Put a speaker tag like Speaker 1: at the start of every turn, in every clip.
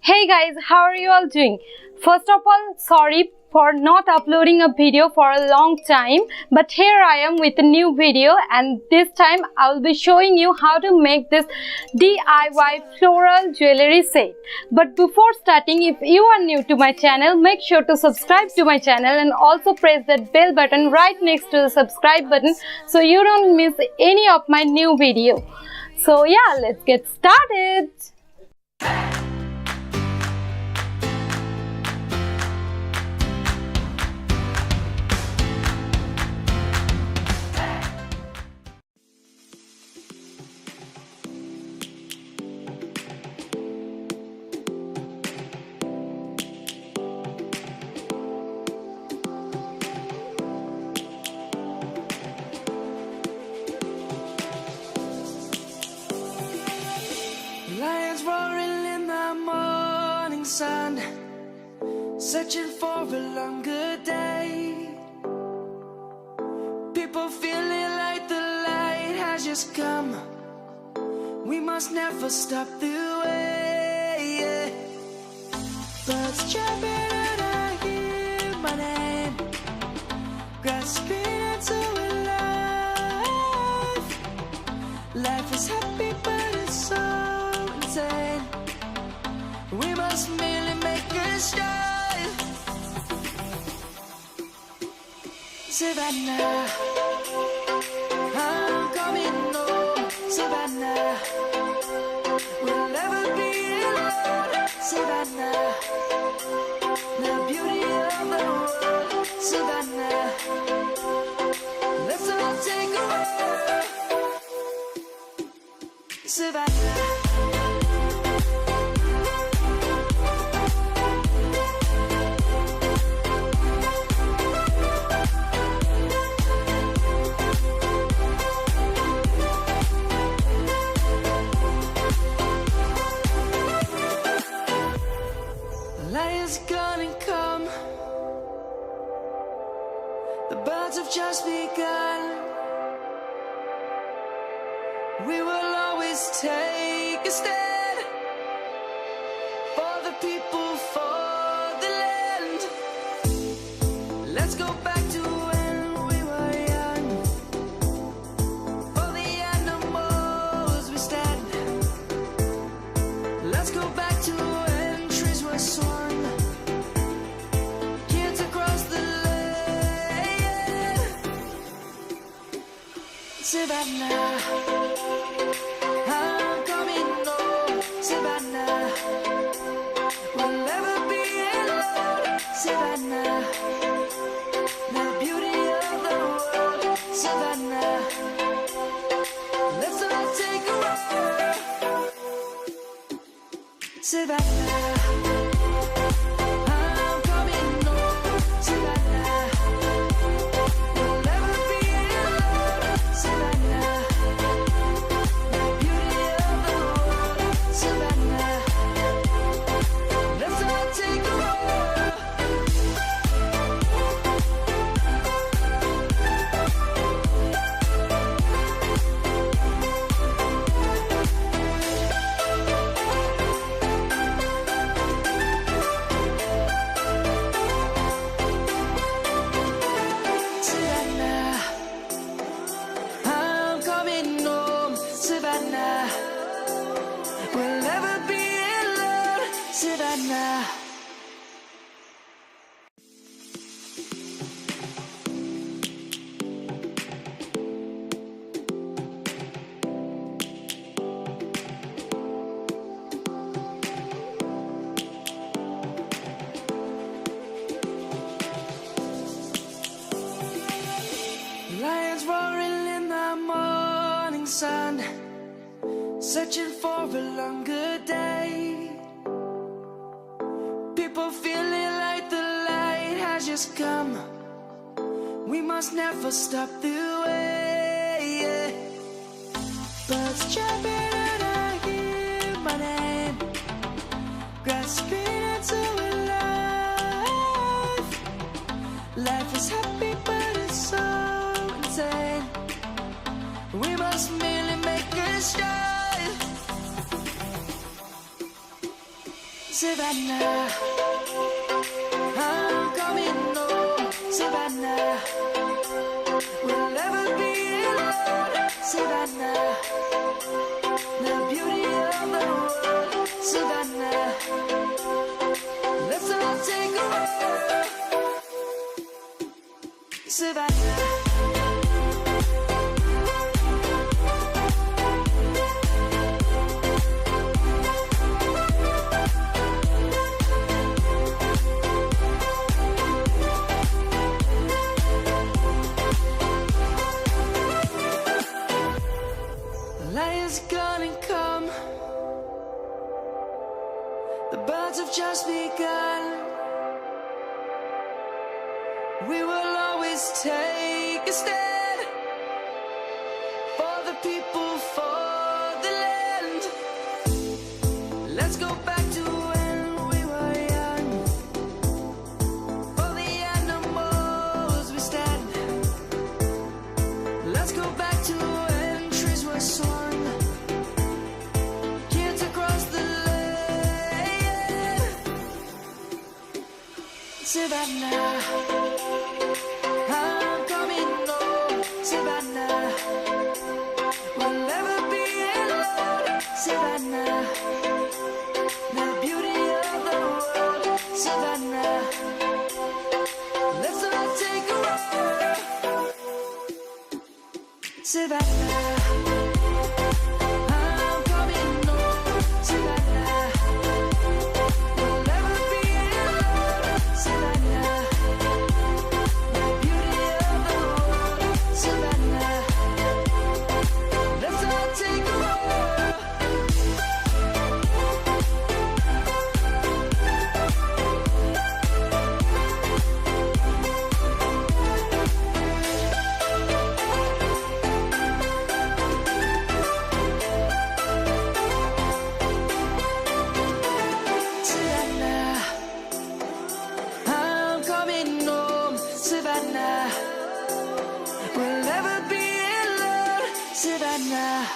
Speaker 1: Hey guys, how are you all doing? First of all, sorry for not uploading a video for a long time, but here I am with a new video, and this time I will be showing you how to make this DIY floral jewelry set. But before starting, if you are new to my channel, make sure to subscribe to my channel and also press that bell button right next to the subscribe button so you don't miss any of my new video. So yeah, let's get started.
Speaker 2: Lions roaring in the morning sun, searching for a longer day. People feeling like the light has just come. We must never stop the way. Birds chirping and I hear my name, grasping into a life. Life is happy but it's so insane. We must merely make a start. Savannah, I'm coming home. Savannah, we'll never be alone. Savannah, the beauty of the world. Savannah, let's all take a walk. Savannah. Lion's gonna come. The birds have just begun. We will always take a stand for the people, for the land. Let's go back to when we were young. For the animals we stand. Let's go back to when trees were swung. Kids across the land. Savannah, I'm coming home. Savannah, we'll never be alone. Savannah, the beauty of the world. Savannah, let's all take a walk. Savannah, I'm coming home. Savannah, we'll never be alone. Savannah, the beauty of the world. Savannah, let's all take a walk. Savannah, I'm coming home. Savannah, we'll never be alone. Savannah. Lions roaring in the morning sun, searching for a longer day. People feeling like the light has just come. We must never stop the way. Birds chirping and I hear my name, grasping into a life. Life is happy but it's so insane. We must merely make a start. Savannah, I'm coming home. Savannah, we'll never be alone. Savannah, the beauty of the world. Savannah, let's all take a walk. Savannah. Lion's gonna come. The birds have just begun. We will always take a stand for the people, for the land. Let's go back to when we were young. For the animals we stand. Let's go back to when trees were swung. Savannah, I'm coming home. Savannah, we'll never be alone. Savannah, the beauty of the world. Savannah, let's all take a walk. Savannah. Savannah, we'll never be alone. Savannah.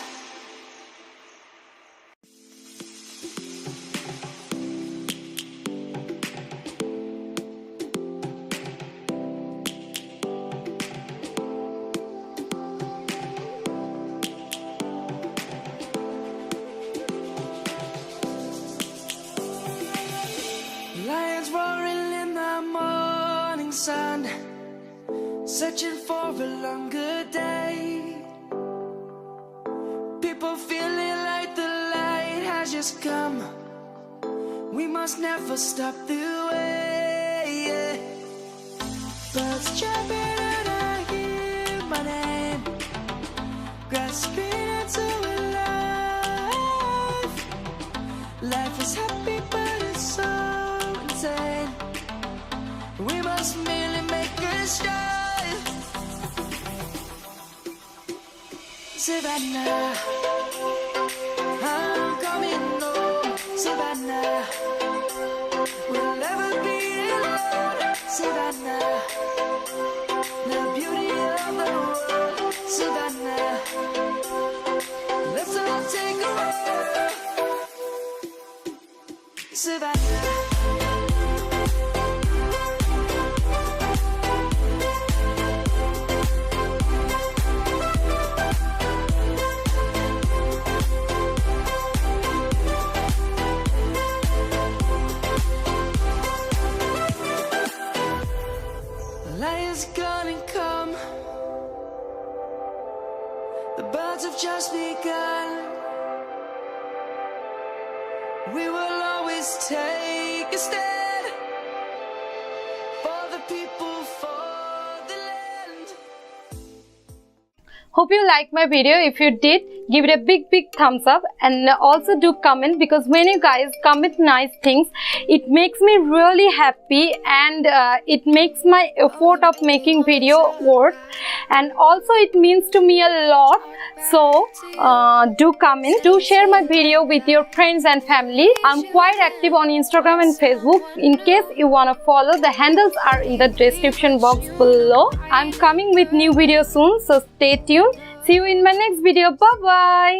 Speaker 2: Lions roaring in the morning sun, searching for a longer day. People feeling like the light has just come. We must never stop the way. Birds chirping and I hear my name, grasping into a life. Life is happy but it's so insane. We must merely make a start. Savannah, I'm coming home. Savannah, we'll never be alone. Savannah, the beauty of the world. Savannah, let's all take a walk. Savannah. Lion's gonna come. The birds have just begun. We will always take a stand for the people, for the land.
Speaker 1: Hope you liked my video. If you did, give it a big thumbs up, and also do comment, because when you guys comment nice things, it makes me really happy, and it makes my effort of making video worth, and also it means to me a lot. So do comment, do share my video with your friends and family. I'm quite active on Instagram and Facebook. In case you want to follow, the handles are in the description box below. I'm coming with new videos soon, so stay tuned. See you in my next video. Bye bye.